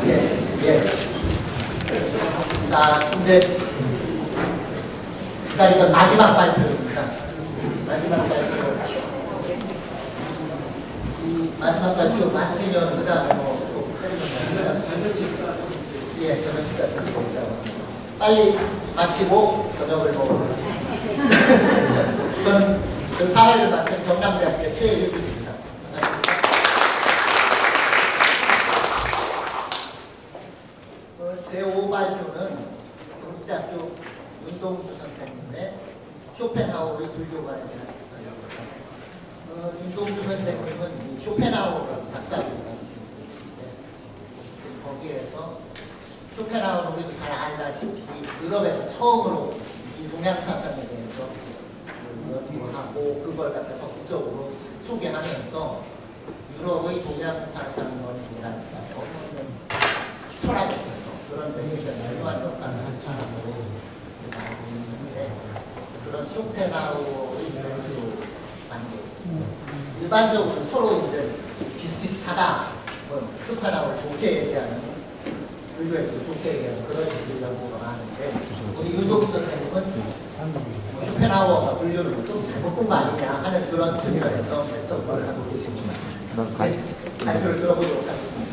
예, 예. 자, 이제 기다리던 마지막 발표입니다. 마지막 발표. 마지막 발표 마치면 그 다음에 뭐 예, 저녁 식사 드리고 빨리 마치고 저녁을 먹어보겠습니다. 저는 사회를 맡은 경남대학교 최일규입니다. 제5발표는 경북대학교 윤동주 선생님의 쇼펜하우어의 불교관에 대한 윤동주 선생님은 쇼펜하우어 박사입니다. 거기에서 쇼펜하우어는 우리도 잘 알다시피 유럽에서 처음으로 이 동양 사상에 대해서 연구하고 그걸 갖다 적극적으로 소개하면서 유럽의 동양 사상 원인이랄까요? 철학에서 그런 데에서 중요한 역할을 한 사람으로 나오고 있는데 그런 쇼펜하우어의 연구 관계 일반적으로 서로 이제 비슷비슷하다 쇼펜하우어를 좋게 얘기하는 불교에서도 좋게 얘기하는 그런 식의 연구가 많은데 우리 윤동주 선생님은 쇼펜하우어가 불교를 좀 잘못 본 거 아니냐 하는 그런 측면에서 접근을 하고 계신 것 같습니다. 발표를 들어보도록 하겠습니다.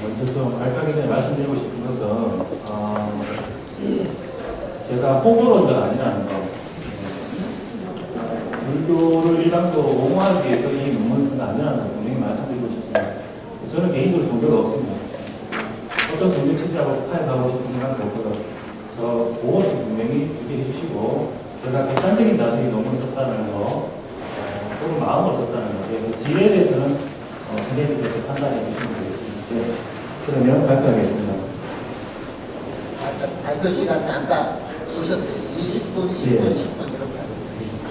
먼저 좀 발표하기 전에 말씀드리고 싶은 것은 제가 호불호가 아니라는 거. 불교를 일반적으로 옹호하기 위해서 이 논문을 쓴 거 아니라는 거 분명히 말씀드리고 싶습니다. 저는 개인적으로 종교가 없습니다. 어떤 종교 취지하고 타협하고 싶은 생각도 없고요. 그것도 분명히 주제해 주시고 제가 객관적인 자세히 논문을 썼다는 거 그런 마음을 썼다는 거 지혜에 대해서는 선생님께서 판단해 주시면 되겠습니다. 네. 그러면 발표하겠습니다. 발표 시간은 아까 보셨듯이 20분, 10분, 예. 10분 이렇게 하고 있습니다.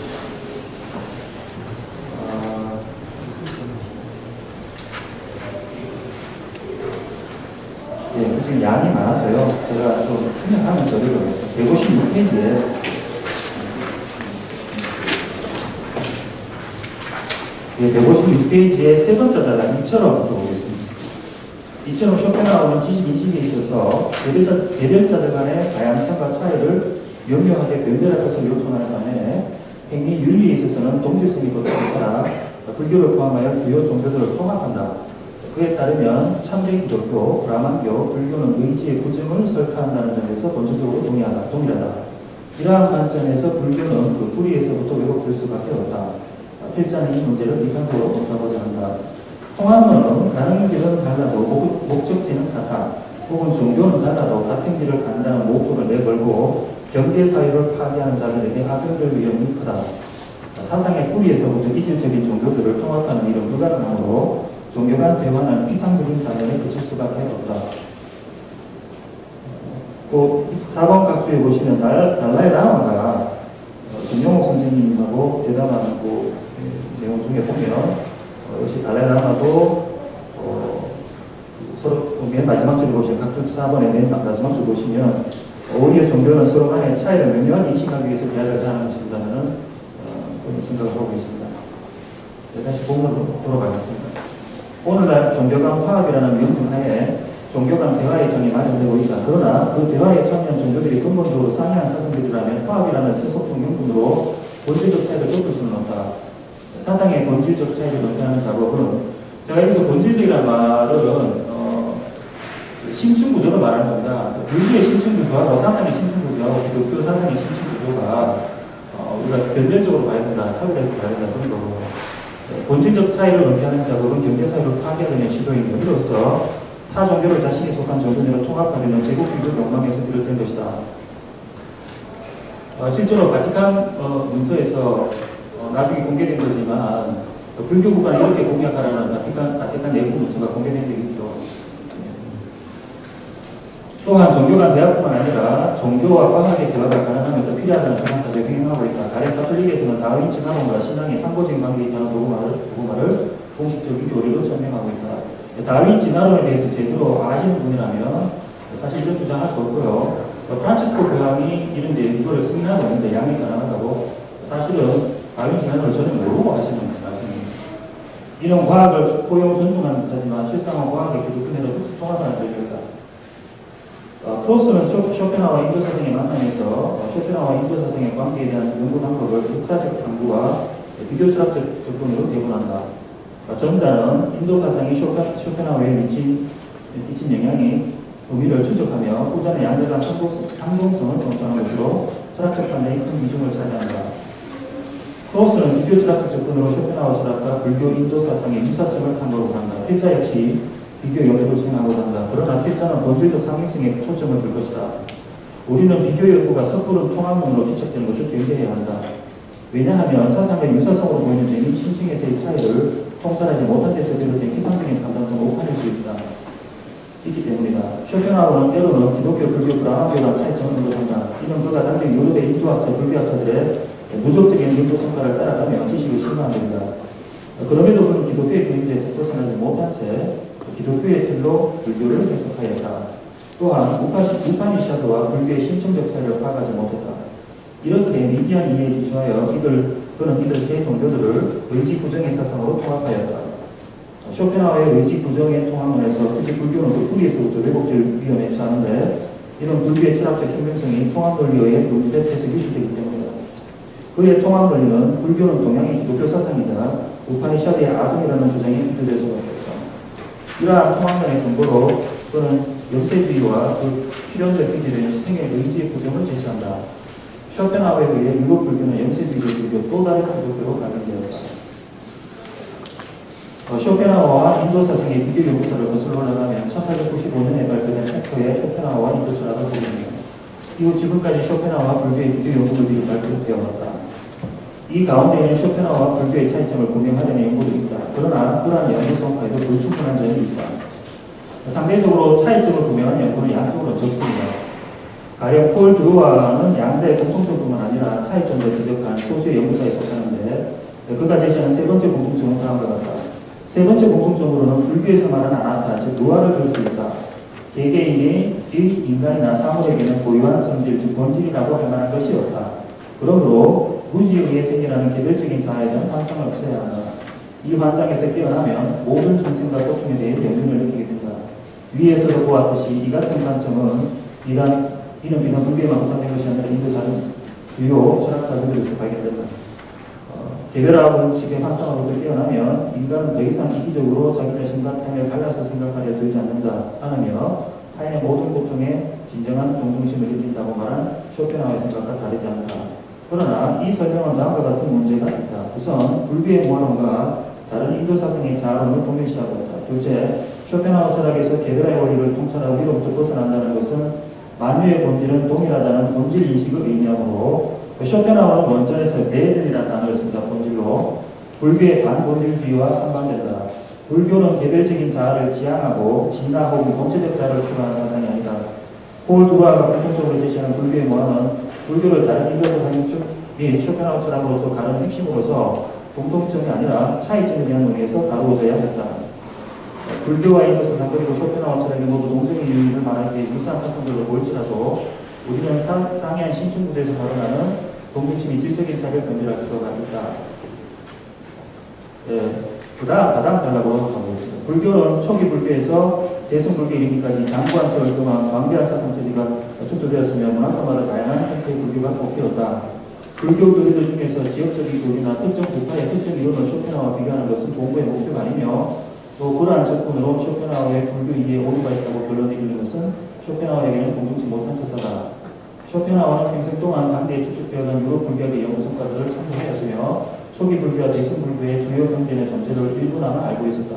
예, 지금 양이 많아서요. 제가 좀 생각하면서 어려워요. 156페이지에 예, 156페이지의 세 번째 단락 이처럼 보겠습니다. 이처럼 쇼펜하우어는 지식 인식에 있어서 배별자들 간의 다양성과 차이를 명료하게 변별할 것을 요청하는 반면에 행위 윤리에 있어서는 동질성이 돋보이거나 불교를 포함하여 주요 종교들을 통합한다. 그에 따르면 참된 기독교, 브라만교, 불교는 의지의 구증을 설파한다는 점에서 본질적으로 동일하다. 이러한 관점에서 불교는 그 불의에서부터 왜곡될 수밖에 없다. 필자는 이 문제를 비판적으로 본다고자 한다. 통합론은 가는 길은 달라도 목적지는 같아. 혹은 종교는 달라도 같은 길을 간다는 목표를 내걸고 경제사회를 파괴하는 자들에게 악용될 위험이 크다. 사상의 뿌리에서부터 이질적인 종교들을 통합하는 일은 불가능하므로 종교 간 대화는 이상적인 단어에 그칠 수밖에 없다. 또 4번 각주에 보시면 달라이 라마가 김용옥 선생님하고 대담하는 그 내용 중에 보면 역시 달라이 라마도 서로 맨 마지막 줄 보시면 각주 4번의 맨 마지막 줄 보시면 오히려 종교는 서로 간의 차이를 명료하게 인식하기 위해서 대화를 하는 것이라는 그런 생각을 하고 계십니다. 다시 본문으로 돌아가겠습니다. 오늘날 종교 간 화합이라는 명분하에 종교 간 대화의 장이 마련되고 있다. 그러나 그 대화에 참여한 종교들이 근본적으로 상이한 사상들이라면 화합이라는 세속적 명분으로 본질적 차이를 좁힐 수는 없다. 사상의 본질적 차이를 논하는 작업은 제가 여기서 본질적이라는 말은 심층구조를 말하는 겁니다. 불교의 심층구조하고 사상의 심층구조하고 기독교 사상의 심층구조가 우리가 변별적으로 봐야 된다, 차별해서 봐야 된다 그런 거고 본질적 차이를 논하는 작업은 경제사회를 파괴하려는 시도인 이로써 타 종교를 자신이 속한 종교 내로 통합하려는 제국주의적 욕망에서 비롯된 것이다. 실제로 바티칸 문서에서 나중에 공개된 거지만 불교 국가는 이렇게 공략하라는 바티칸 내부 문서가 공개된 적이 있죠. 또한 종교 간 대화뿐만 아니라 종교와 과학의 대화가 가능하면 더 필요하다는 주장까지 행하고 있다. 가령 카톨릭에서는 다윈 진화론과 신앙의 상보적인 관계에 있다는 도구말을 공식적인 교리로 설명하고 있다. 다윈 진화론에 대해서 제대로 아시는 분이라면 사실 이런 주장할 수 없고요. 프란치스코 교황이 이거를 승인하고 있는데 양이 가능하다고 사실은 다윈 진화론을 전혀 모르고 하시는 말씀입니다. 이는 과학을 포용 존중하는 듯하지만 실상은 과학의 기독교내로 통합하는 전략이다. 크로스는 쇼펜하우와 인도 사상의 만남에서 쇼펜하우와 인도 사상의 관계에 대한 연구 방법을 역사적 탐구와 비교 철학적 접근으로 대변한다. 전자는 인도 사상이 쇼펜하우에 미친 영향이 의미를 추적하며 후자는 양자간 상동성을 검토하는 것으로 철학적 판단에 큰 비중을 차지한다. 크로스는 비교 철학적 접근으로 쇼펜하우 철학과 불교 인도 사상의 유사점을 탐구하고자 한다. 필자 역시 비교 연구를 수행하고자 한다. 그러나 필자는 본질적 상위성에 초점을 둘 것이다. 우리는 비교 연구가 섣부른 통합론으로 비춰되는 것을 경계해야 한다. 왜냐하면 사상의 유사성으로 보이는 점이 심층에서의 차이를 통찰하지 못한 데서 비롯된 기상적인 판단으로 오판일 수 있기 때문이다. 쇼펜하우는 때로는 기독교, 불교, 브라하교와 차이점을 언급한다. 이는 그가 당대 유럽의 인도학자, 불교학자들의 무적적인 연구 성과를 따라가며 지식을 실험한 겁니다. 그럼에도 그는 기독교의 그림자에서 벗어나지 못한 채 기독교의 틀로 불교를 해석하였다. 또한 우파니샤드와 불교의 심층적 차이를 파악하지 못했다. 이렇게 미디안 이해에 기초하여 그는 이들 세 종교들을 의지 구정의 사상으로 통합하였다. 쇼펜하우의 의지 구정의 통합론에서 특히 불교는 그 뿌리에서부터 왜곡될 위험에 처하는데 이는 불교의 철학적 현명성이 통합 논리에 논리대표에서 유실되기 때문이다. 그의 통합 논리는 불교는 동양의 기독교 사상이자 우파니샤드의 아종이라는 주장이 기초될 수밖에 없다. 이러한 통합론의 근거로 그는 영세주의와 그 필연적 기제된 생의 의지의 구정을 제시한다. 쇼펜하우에 의해 유럽 불교는 영세주의적 불교 또 다른 기독교로 발견되었다. 쇼펜하우와 인도 사상의 비교 연구서를 거슬러 올라가면 1895년에 발표된 챕터의 쇼펜하우와 인도 철학을 보게 됩니다. 이후 지금까지 쇼펜하우와 불교의 비교 연구들이 발표되어 왔다. 이 가운데에는 쇼펜하우와 불교의 차이점을 분명하려는 연구도 있다. 그러나 그러한 연구 성과에도 불충분한 점이 있다. 상대적으로 차이점을 분명한 연구는 양적으로 적습니다. 가령 폴 드루아는 양자의 공통점뿐만 아니라 차이점을 지적한 소수의 연구자에 속하는데 그가 제시한 세 번째 공통점은 다음과 같다. 세 번째 공통점으로는 불교에서 말하는 아나타, 즉 노화를 들 수 있다. 개개인의 인간이나 사물에게는 고유한 성질, 즉 본질이라고 할 만한 것이 없다. 그러므로 무지에 의해 생겨나는 개별적인 자아에 대한 환상을 없애야 한다. 이 환상에서 깨어나면 모든 존생과 고통에 대해 연륜을 느끼게 된다. 위에서도 보았듯이 이 같은 관점은 이는 비단 불교에만 부탁된 것이 아니라 인도 다른 주요 철학사들에서 발견된다. 개별화 원칙의 환상으로부터 깨어나면 인간은 더 이상 이기적으로 자기 자신과 타인을 갈라서 생각하려 들지 않는다 하며 타인의 모든 고통에 진정한 동정심을 느낀다고 말한 쇼펜하우의 생각과 다르지 않다. 그러나 이 설명은 다음과 같은 문제가 있다. 우선 불교의 무한론과 다른 인도 사상의 자아론을 동일시하고 있다. 둘째, 쇼펜하우 철학에서 개별화의 원리를 통찰하고 이로부터 벗어난다는 것은 만유의 본질은 동일하다는 본질 인식을 의미하므로 쇼펜하우는 원전에서 내전이라는 단어를 쓴다. 본질로 불교의 반본질주의와 상반된다. 불교는 개별적인 자아를 지향하고 진화 혹은 공체적 자아를 추구하는 사상이 아니다. 폴 드루아가 공통적으로 제시하는 불교의 모함은 불교를 다른 인도 사상 및 쇼펜하우 철학으로부터 가르는 핵심으로서 공통점이 아니라 차이점에 대한 논의에서 다루어져야 했다. 불교와 인도 사상 그리고 쇼펜하우 철학이 모두 동성의 유의를 말할 때 유사한 사상들로 보일지라도 우리는 상이한 신춘구조에서 발언하는 동중심이 질적인 차이를 변질할 필요가 있다. 그 다음 단락으로 가보겠습니다. 불교는 초기 불교에서 대승불교에 이르기까지 장구한 세월 동안 광대한 사상체제가 축소되었으며 문화권마다 다양한 형태의 불교가 뽑히었다. 불교 교리들 중에서 지역적인 교리나 특정 부파의 특정 이론을 쇼펜하우와 비교하는 것은 공부의 목표가 아니며 또 그러한 접근으로 쇼펜하우의 불교 이해에 오류가 있다고 결론을 내리는 것은 쇼펜하우에게는 공동치 못한 처사다. 쇼펜하우는 평생 동안 당대에 축적되어간 유럽 불교의 연구 성과들을 참고하였으며 초기 불교와 대승 불교의 주요 경전의 존재를 일부나마 알고 있었다.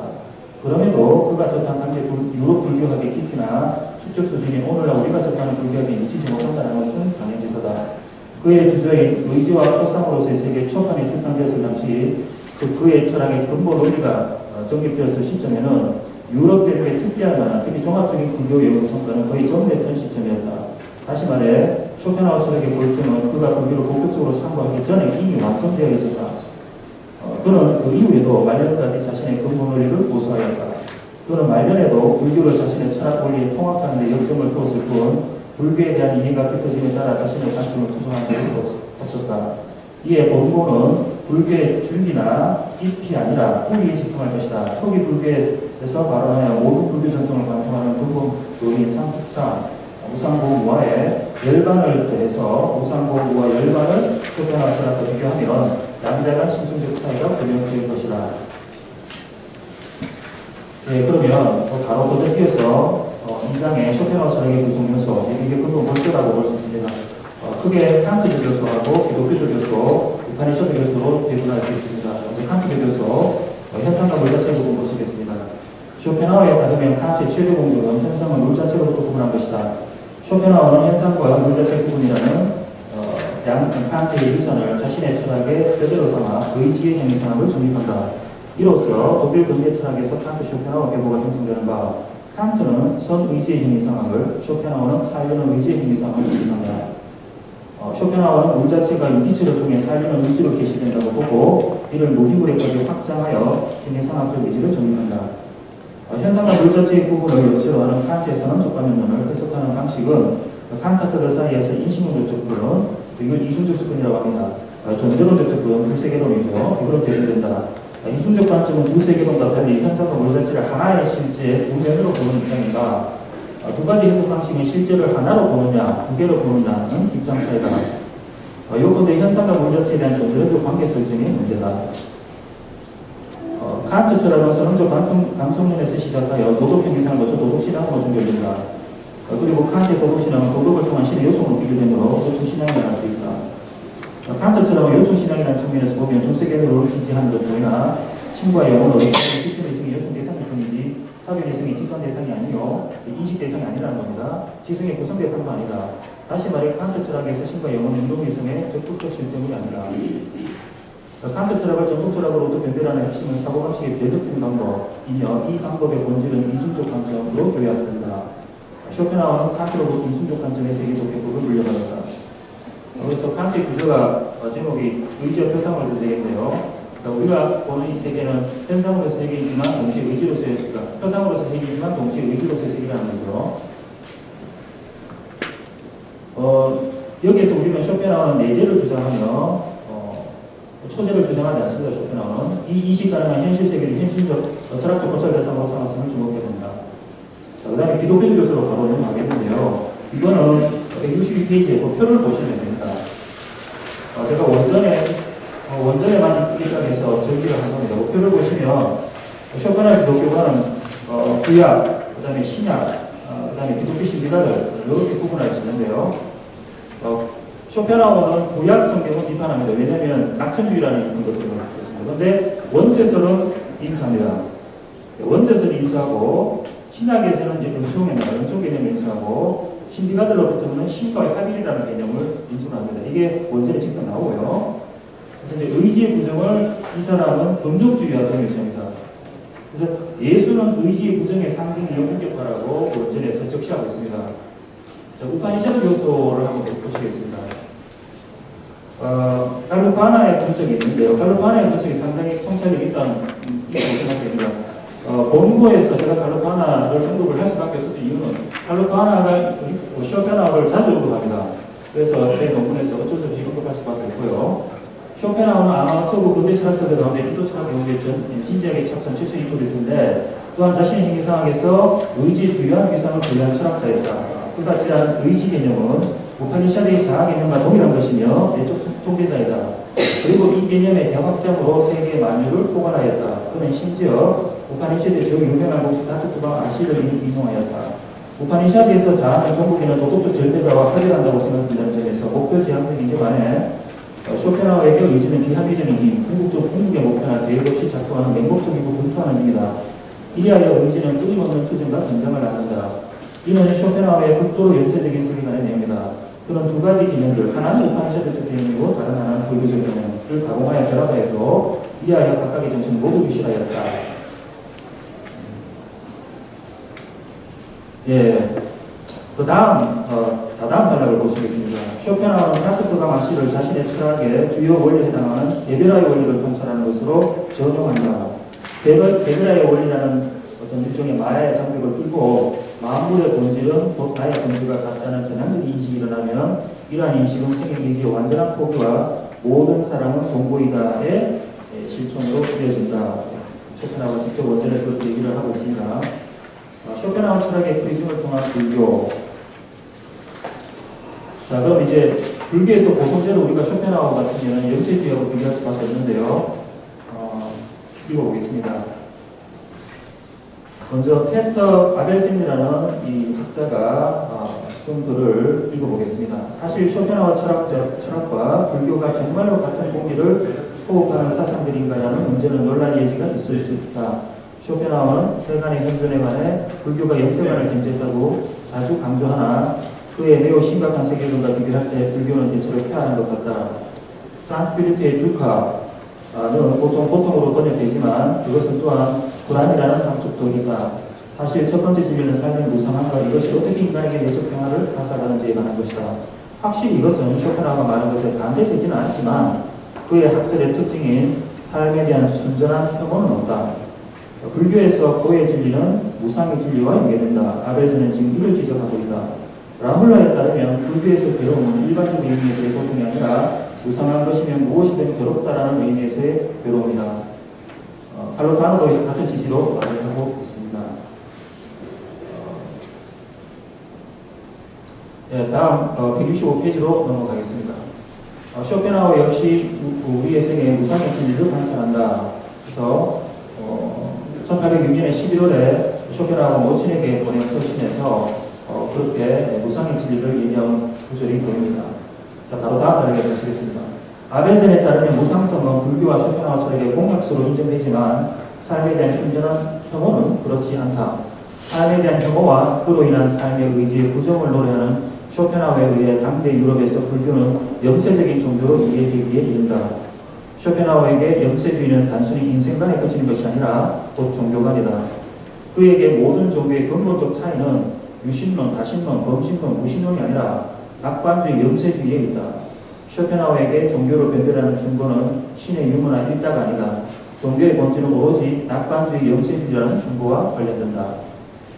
그럼에도 그가 접한 당대 유럽 불교학의 깊이나 축적 수준이 오늘날 우리가 접하는 불교학에 미치지 못한다는 것은 당연지서다. 그의 주저인 의지와 토상으로서의 세계 초판이 출판되었을 당시 그의 철학의 근본 논리가 정립되었을 시점에는 유럽 대륙의 특이한 만한 특히 종합적인 불교 연구 성과는 거의 정립된 시점이었다. 다시 말해 쇼펜하우 철학의 골점은 그가 불교를 본격적으로 참고하기 전에 이미 완성되어 있었다. 그는 그 이후에도 말년까지 자신의 근본 원리를 고수하였다. 그는 말년에도 불교를 자신의 철학 원리에 통합하는 데 역점을 두었을 뿐 불교에 대한 이해가 깊어짐에 따라 자신의 관점을 수정한 적이 없었다. 이에 본고는 불교의 줄기나 잎이 아니라 뿌리에 집중할 것이다. 초기 불교에서 발언하여 모든 불교 전통을 관통하는 근본 요인의 삼특상 우상고무화에 열반을 더해서 우상고무화 열반을 쇼펜하우와 철학과 비교하면 양자간 심층적 차이가 분명될 것이다. 예, 그러면 바로 거듭해서 2장의 쇼펜하우와 철학의 구성 요소, 이게 근본 본질이라고 볼 수 있습니다. 크게 칸트적 요소하고 기독교적 요소, 우파니셔드 요소로 배분할 수 있습니다. 먼저 칸트적 요소, 현상과 물 자체 부분 보시겠습니다. 쇼펜하우어에 따르면 칸트의 최대 공격은 현상을 물 자체로부터 구분한 것이다. 쇼펜하우어는 현상과 물 자체 구분이라는 칸트의 유산을 자신의 철학의 표대로 삼아 의지의 형이상학을 정립한다. 이로써 독일 근대 철학에서 칸트 쇼펜하우어 계보가 형성되는 바, 칸트는 선의지의 형이상학을, 쇼펜하우어는 사유는 의지의 형이상학을 정립한다. 쇼펜하우어는 물 자체가 인기체를 통해 살리는 의지로 계시된다고 보고 이를 노희물에까지 확장하여 형이상학적 의지를 정립한다. 현상과 물 자체의 구분을 요체로 하는 칸트에서는 족관면론을 해석하는 방식은 칸타트들 사이에서 인식론적 접근, 이걸 이중적 접근이라고 합니다. 존재론적 접근, 두세계론이죠. 이걸로 대변된다. 이중적 관점은 두세계론과 달리 현상과 물 자체를 하나의 실제 두 면으로 보는 입장인가, 두 가지 해석 방식은 실제를 하나로 보느냐, 두 개로 보느냐는 입장 차이다. 요건데 현상과 물 자체에 대한 존재론적 관계 설정의 문제다. 칸트 철학은 선언적 감성론에서 시작하여 도덕형 이상을 거쳐 도덕신앙으로 종결된다. 그리고 칸트의 도덕신앙은 도덕을 통한 신의 요청으로 비교되므로 요청신앙이라고 할 수 있다. 칸트 철학은 요청신앙이라는 측면에서 보면 중세계를 지지하는 것 보이나 신과 영혼은 기준의 이성이 요청 대상일 뿐이지 사변의 이성이 직관 대상이 아니요 인식 대상이 아니라는 겁니다. 지성의 구성 대상도 아니다. 다시 말해 칸트 철학에서 신과 영혼은 운동의 이성의 적극적 실제물이 아니다. 칸트 철학을 전통 철학으로부터 변별하는 핵심은 사고방식의 배격된 방법이며 이 방법의 본질은 이중적 관점으로 교회한다. 쇼펜하우어는 칸트로부터 이중적 관점의 세계적 계보를 물려받았다. 그래서 칸트의 주제가 제목이 의지와 표상으로서 되겠네요. 그러니까 우리가 보는 이 세계는 현상으로서 세계이지만 동시에 의지로서의, 그러니까 표상으로서 세계이지만 동시에 의지로서의 세계라는 거죠. 여기에서 우리는 쇼펜하우어는 내재를 주장하며 초제를 주장하지 않습니다. 쇼펜하우어는 이 인식 가능한 현실 세계를 현실적 철학적 고찰 대상으로 삼았음을 주목해야 된다. 자, 그 다음에 기독교 요소로 바로 넘어가겠는데요. 이거는 162페이지에 표를 보시면 됩니다. 제가 원전에만 입각해서 정리를 한 겁니다. 표를 보시면 쇼펜하우어 기독교가는 구약, 그 다음에 신약, 그 다음에 기독교 신비가를 이렇게 구분할 수 있는데요. 쇼펜하우어는 구약 성경을 비판합니다. 왜냐하면 낙천주의라는 것들을 갖고 있습니다. 그런데 원죄설은 인수합니다. 원죄설을 인수하고 신약에서는 이제 은총 개념을 인수하고 신비가들로부터는 신과의 합일이라는 개념을 인수합니다. 이게 원전에 직접 나오고요. 그래서 이제 의지의 구정을 이 사람은 금족주의와 동일시합니다. 그래서 예수는 의지의 구정의 상징이요 인격화라고 원전에서 적시하고 있습니다. 자, 우파니셔드 요소를 한번 보시겠습니다. 갈루파나의 분석이 있는데요. 갈루파나의 분석이 상당히 통찰력이 있다고 생각됩니다. 본고에서 제가 갈루파나를 언급을 할 수밖에 없었던 이유는 갈루파나가 쇼펜하우어를 자주 언급합니다. 그래서 제 논문에서 어쩔 수 없이 언급할 수밖에 없고요. 쇼펜하우어는 아마 서구 근대 철학자들 가운데 인도 철학 연구에 진지하게 참여한 최소 인물일 텐데 또한 자신의 행위상학에서 의지주의와 위상을 부여한 철학자였다. 그같이 한 의지 개념은 우파니샤드의 자아 개념과 동일한 것이며 내적 통계자이다. 그리고 이 개념의 대확장으로 세계 만유를 포괄하였다. 그는 심지어 우파니샤드의 저 유명한 공식 다투투방 아시를 인용하였다. 우파니샤드에서 자아는 종국에는 도덕적 절대자와 하별한다고 생각된다는 점에서 목표 지향적인 점 안에 쇼펜하우어에게 의지는 비합리적인 힘, 궁극의 목표나 계획 없이 작동하는 맹목적이고 분투하는 힘이다. 이리하여 의지는 끊임없는 투쟁과 전쟁을 나눈다. 이는 쇼펜하우어의 극도로 연쇄적인 세계관의 내용이다. 그런 두 가지 개념들, 하나는 우파니샤드적 개념이고 다른 하나는 불교적 개념을 가공하여 결합하여도 이리하여 각각의 정신을 모두 유실하였다. 예, 그 다음 단락을 보시겠습니다. 쇼펜하우어는 타크트가 마시를 자신의 철학의 주요 원리에 해당하는 베베라의 원리를 통찰하는 것으로 전용한다. 베베라의 원리라는 어떤 일종의 마야의 장벽을 뚫고 만물의 본질은 곧 나의 본질과 같다는 전향적인 인식이 일어나면 이러한 인식은 생명의지의 완전한 포기와 모든 사람은 동거이다의 실존으로 그려진다. 쇼펜하우가 직접 원전에서 얘기를 하고 있습니다. 쇼펜하우 철학의 프리즘을 통한 불교. 자, 그럼 이제 불교에서 고성제를 우리가 쇼펜하우 같은 경우는 염세주의하고 비교할 수밖에 없는데요. 읽어보겠습니다. 먼저 페터 아벨센이라는 이 학자가 쓴 글을 읽어보겠습니다. 사실 쇼펜하우 철학과 불교가 정말로 같은 공기를 호흡하는 사상들인가라는 문제는 논란의 여지가 있을 수 있다. 쇼펜하우는 세간의 현존에 관해 불교가 영세관을 견지했다고 자주 강조하나 그의 매우 심각한 세계관과 비교할 때 불교는 대체로 폐하는 것 같다. 산스크리트의 두카는 보통으로 번역되지만 그것은 또한 불안이라는 감축도 있다. 사실 첫 번째 진리는 삶의 무상함과 이것이 어떻게 인간에게 내적 평화를 가사하는지에 관한 것이다. 확실히 이것은 쇼펜하우가 말한 것에 반대되지는 않지만 그의 학설의 특징인 삶에 대한 순전한 혐오는 없다. 불교에서 고의 진리는 무상의 진리와 연계된다. 아벨스는 지금 이를 지적하고 있다. 라훌라에 따르면 불교에서 괴로움은 일반적 의미에서의 고통이 아니라 무상한 것이면 무엇이든 괴롭다라는 의미에서의 괴로움이다. 칼로 다노도 같은 취지로 말을 하고 있습니다. 다음 165페이지로 넘어가겠습니다. 쇼펜하우 역시 우리의 생에 무상의 진리를 관찰한다. 그래서 1806년에 11월에 쇼펜하우가 모친에게 보낸 서신에서 그렇게 무상의 진리를 얘기하는 구절이 보입니다. 자, 바로 다음 단락에 가시겠습니다. 아벨센에 따르면 무상성은 불교와 쇼펜하우 철학의 공약수로 인정되지만 삶에 대한 현존한 혐오는 그렇지 않다. 삶에 대한 혐오와 그로 인한 삶의 의지의 부정을 노래하는 쇼펜하우에 의해 당대 유럽에서 불교는 염세적인 종교로 이해되기에 이른다. 쇼펜하우에게 염세주의는 단순히 인생관에 그치는 것이 아니라 곧 종교관이다. 그에게 모든 종교의 근본적 차이는 유신론, 다신론, 범신론, 무신론이 아니라 낙관주의, 염세주의에 있다. 쇼펜하우에게 종교로 변별하는 중보는 신의 유무나 일다가 아니다. 종교의 본질은 오로지 낙관주의, 염세주의라는 중보와 관련된다.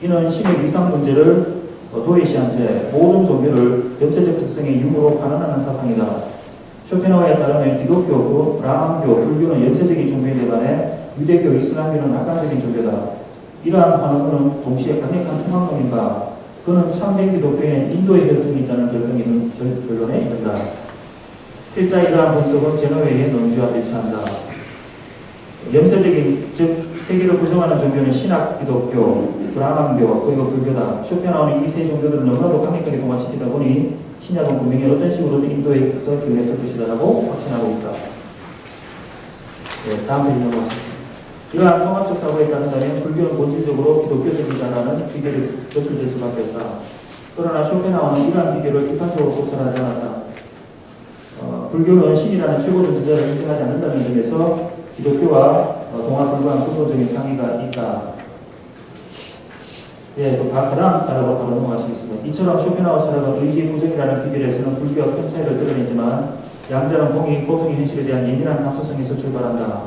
이는 신의 위상 문제를 도외시한 채 모든 종교를 염세적 특성의 유무로 판단하는 사상이다. 쇼펜하우에 따르면 기독교, 브라만교, 불교는 염세적인 종교인데 반해 유대교, 이슬람교는 낙관적인 종교다. 이러한 환원은 동시에 강력한 통합론인가 그는 참된 기독교에는 인도의 혈통이 있다는 결론에 이른다. 필자 이러한 분석은 제노웨이의 논지와 일치한다. 염세적인, 즉 세계를 구성하는 종교는 신학, 기독교, 브라만교, 그리고 불교다. 쇼펜하우는 이 세 종교들을 너무나도 강력하게 동화시키다 보니 신약은 분명히 어떤 식으로든 인도에서 기원했을 것이다라고 확신하고 있다. 네, 다음 페이지 넘어가겠습니다. 이러한 통합적 사고에 따른다면 불교는 본질적으로 기독교적이다라는 비결이 노출될 수밖에 없다. 그러나 쇼펜하우는 이러한 비결을 비판적으로 고찰하지 않았다. 불교는 신이라는 최고 존재자를 인정하지 않는다는 점에서 기독교와 동화불과한 근본적인 상의가 있다. 예, 그 다음 단락으로 바로 넘어가시겠습니다. 이처럼 쇼펜하우 철학은 의지의 부정이라는 비결에서는 불교와 큰 차이를 드러내지만 양자는 고통의 현실에 대한 예민한 감수성에서 출발한다.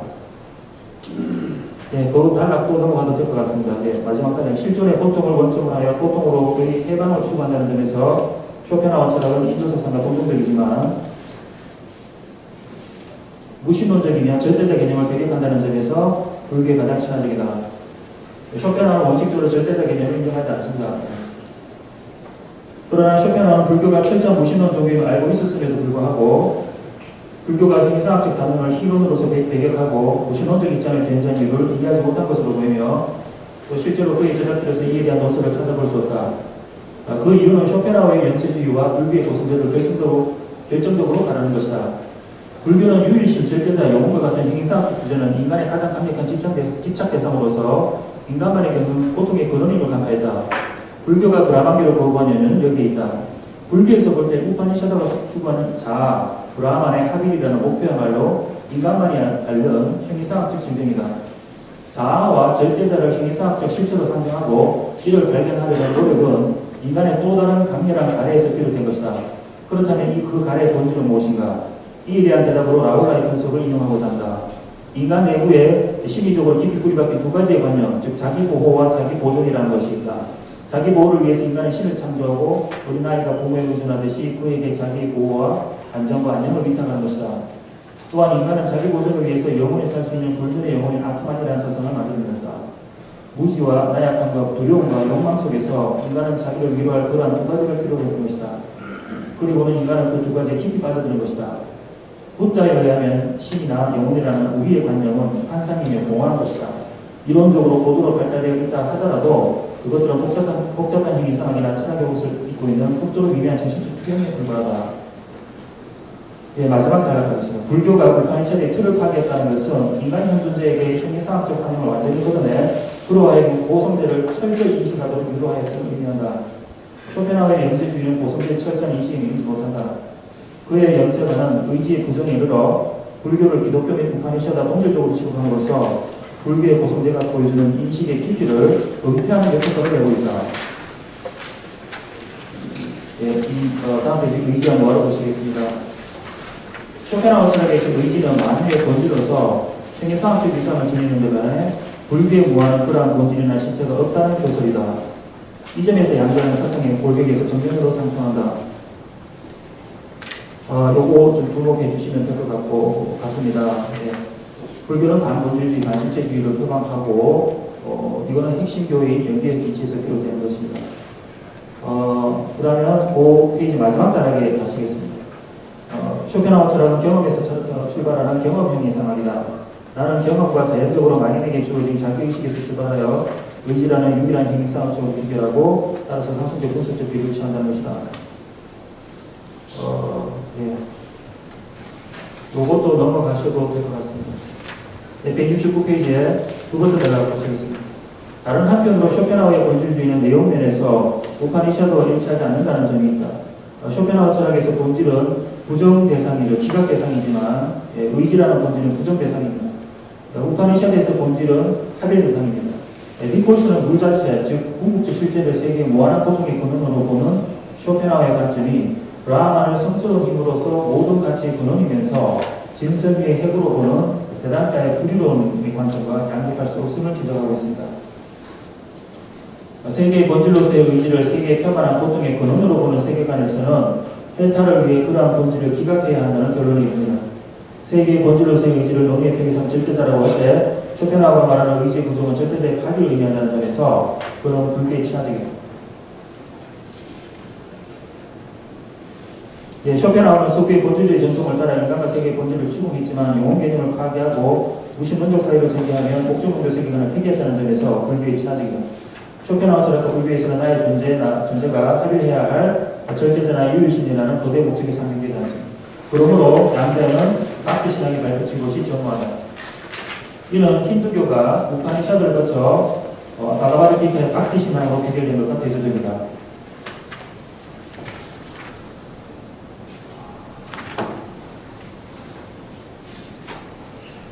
예, 그 단락 또 넘어가도 될 것 같습니다. 예, 마지막 단락. 실존의 고통을 원점으로 하여 고통으로의 해방을 추구한다는 점에서 쇼펜하우 철학은 인도 사상과 동종적이지만 무신론적이며 절대자 개념을 배격한다는 점에서 불교에 가장 친화적이다. 쇼펜하우는 원칙적으로 절대자 개념을 인정하지 않습니다. 그러나 쇼펜하우는 불교가 철저한 무신론 종교임을 알고 있었음에도 불구하고 불교가 행사학적 단론을 희론으로서 배격하고 무신론적 입장을 견지한 이유를 이해하지 못한 것으로 보이며 또 실제로 그의 제자들에서 이에 대한 논설을 찾아볼 수 없다. 그 이유는 쇼펜하우의 염세주의와 불교의 고성제를 결정적으로 가르는 것이다. 불교는 유일신, 절대자, 영혼과 같은 행사학적 주제는 인간의 가장 강력한 집착 대상으로서 인간만의 겪는 고통의 근원임을 간파했다. 불교가 브라만교를 거부한 이유는 여기에 있다. 불교에서 볼 때 우파니샤드가 추구하는 자아, 브라만의 합일이라는 목표야말로 인간만이 앓는 형이상학적 질병이다. 자아와 절대자를 형이상학적 실체로 상정하고 이를 발견하려는 노력은 인간의 또 다른 강렬한 가래에서 비롯된 것이다. 그렇다면 그 가래의 본질은 무엇인가? 이에 대한 대답으로 라울라의 분석을 인용하고자 한다. 인간 내부에 심리적으로 깊이 뿌리박힌 두 가지의 관념, 즉 자기보호와 자기보존이라는 것이 있다. 자기보호를 위해서 인간은 신을 창조하고 어린아이가 부모에 의존하듯이 그에게 자기보호와 안정과 안녕을 위탁하는 것이다. 또한 인간은 자기 보존을 위해서 영원히 살 수 있는 불변의 영혼인 아트만이라는 사상을 만들어낸다. 무지와 나약함과 두려움과 욕망 속에서 인간은 자기를 위로할 그러한 두 가지를 필요로 했던 것이다. 그리고는 인간은 그 두 가지에 깊이 빠져드는 것이다. 붓다에 의하면 신이나 영혼이라는 우리의 관념은 환상이며 몽환한 것이다. 이론적으로 고도로 발달되어 있다 하더라도 그것들은 복잡한 형이상학이나 철학의 옷을 입고 있는 극도로 미미한 정신적 투영에 불과하다. 예, 마지막 단락하겠습니다. 불교가 우파니샤드의 틀을 파괴했다는 것은 인간 현존자에게 형이상학적 환영을 완전히 걷어내 그로 하여금 고성제를 철저히 인식하도록 유도하였음을 의미한다. 쇼펜하우의 염세주의는 고성제의 철저한 인식에 이르지 못한다. 그의 염세가는 의지의 부정에 이르러 불교를 기독교 및 우파니샤드와 동질적으로 취급함으로써 불교의 고성제가 보여주는 인식의 깊이를 은폐하는 역할을 내고 있다. 예, 다음 페이지 의지와 뭐라고 보시겠습니다. 쇼펜하우 철학에서 의지는 만유의 본질로서 생애상학적 위상을 지니는 데 반해 불교에 무한한 그러한 본질이나 실체가 없다는 교설이다. 이 점에서 양자는 사상의 골격에서 정면으로 상충한다. 요거 좀 주목해 주시면 될 것 같습니다. 예. 불교는 반본질주의, 반실체주의를 표방하고 이거는 핵심교의 연계의 위치에서 비롯되는 것입니다. 그러면 그 페이지 마지막 단락에 가시겠습니다. 쇼펜하우 철학은 경험에서 출발하는 경험형 이상학이다. 나는 경험과 자연적으로 만인에게 주어진 자기의식에서 출발하여 의지라는 유일한 형이상학적으로 비결하고 따라서 상승적 분석적 비율을 취한다는 것이다. 예. 요것도 넘어가셔도 될 것 같습니다. 네, 169페이지에 두 번째 단락을 보시겠습니다. 다른 한편으로 쇼펜하우의 본질주의는 내용 면에서 우파니샤드와 일치하지 않는다는 점이 있다. 쇼펜하우 철학에서 본질은 부정 대상이죠. 기각 대상이지만 의지라는 본질은 부정 대상입니다. 우파니샤드에서 본질은 합일 대상입니다. 니콜스는 물 자체, 즉 궁극적 실제를 세계의 무한한 고통의 근원으로 보는 쇼펜하우의 관점이 브라만을 성스러운 힘으로서 모든 가치의 근원이면서 진선위의 핵으로 보는 대단가의 불의로운 관점과 양립할 수 없음을 지적하고 있습니다. 세계의 본질로서의 의지를 세계의 평안한 고통의 근원으로 보는 세계관에서는 헬타를 위해 그러한 본질을 기각해야 한다는 결론이 있습니다. 세계의 본질로서의 의지를 논의의 표기상 절대자라고 할 때 쇼펜하우가 말하는 의지의 구조는 절대자의 파괴를 의미한다는 점에서 그런 불교의 친화적입니다. 예, 쇼펜하우는 소비의 본질주의 전통을 따라 인간과 세계의 본질을 추구했지만 영혼 개념을 파괴하고 무신론적 사회를 전개하며 목적문제 세계관을 폐기했다는 점에서 불교의 친화적이다. 쇼펜하우 철학과 불교에서는 나의 존재가 합의해야 할 절대자나 유일신이라는 거대 목적이 상징되지 않습니다. 그러므로 양자는 마크 신앙이 발표친 것이 전무하다. 이는 힌두교가 우파니샤드를 거쳐 바가바드기타의 박티 신앙으로 비교된 것과 대조적이다.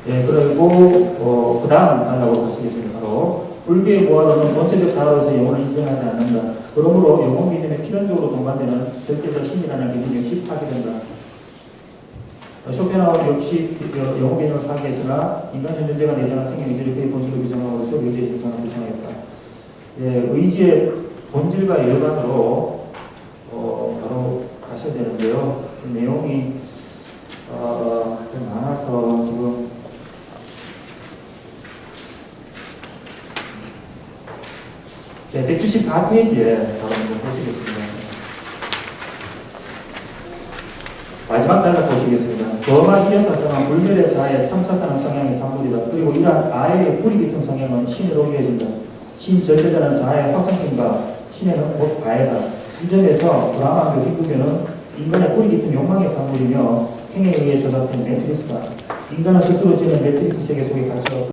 예, 그리고 그 다음 단락으로 가시겠습니다. 바로 불교의 무아로는 본체적 자아로서 영혼을 인정하지 않는다. 그러므로 영혼 개념에 필연적으로 동반되는 절대적 신이라는 개념이 역시 파괴된다. 쇼펜하우 역시 영혼 개념을 파괴했으나 인간 현존자가 내정한 생의 의지를 그의 본질로 규정함으로써 의지의 형상을 구성하였다. 예, 의지의 본질과 일반으로 바로 가셔야 되는데요. 그 내용이 좀 많아서 지금 네, 174페이지에 바로 한번 보시겠습니다. 마지막 단락 보시겠습니다. 거마 기여 사상은 불멸의 자아에 탐색하는 성향의 산물이다. 그리고 이러한 아의 뿌리 깊은 성향은 신으로 이어진다. 신 절대자는 자아의 확장점과 신에는 곧 바에다. 이 점에서 브라만교 힌두교는 인간의 뿌리 깊은 욕망의 산물이며 행에 의해 조작된 매트릭스다. 인간은 스스로 지는 매트릭스 세계 속에 갇혀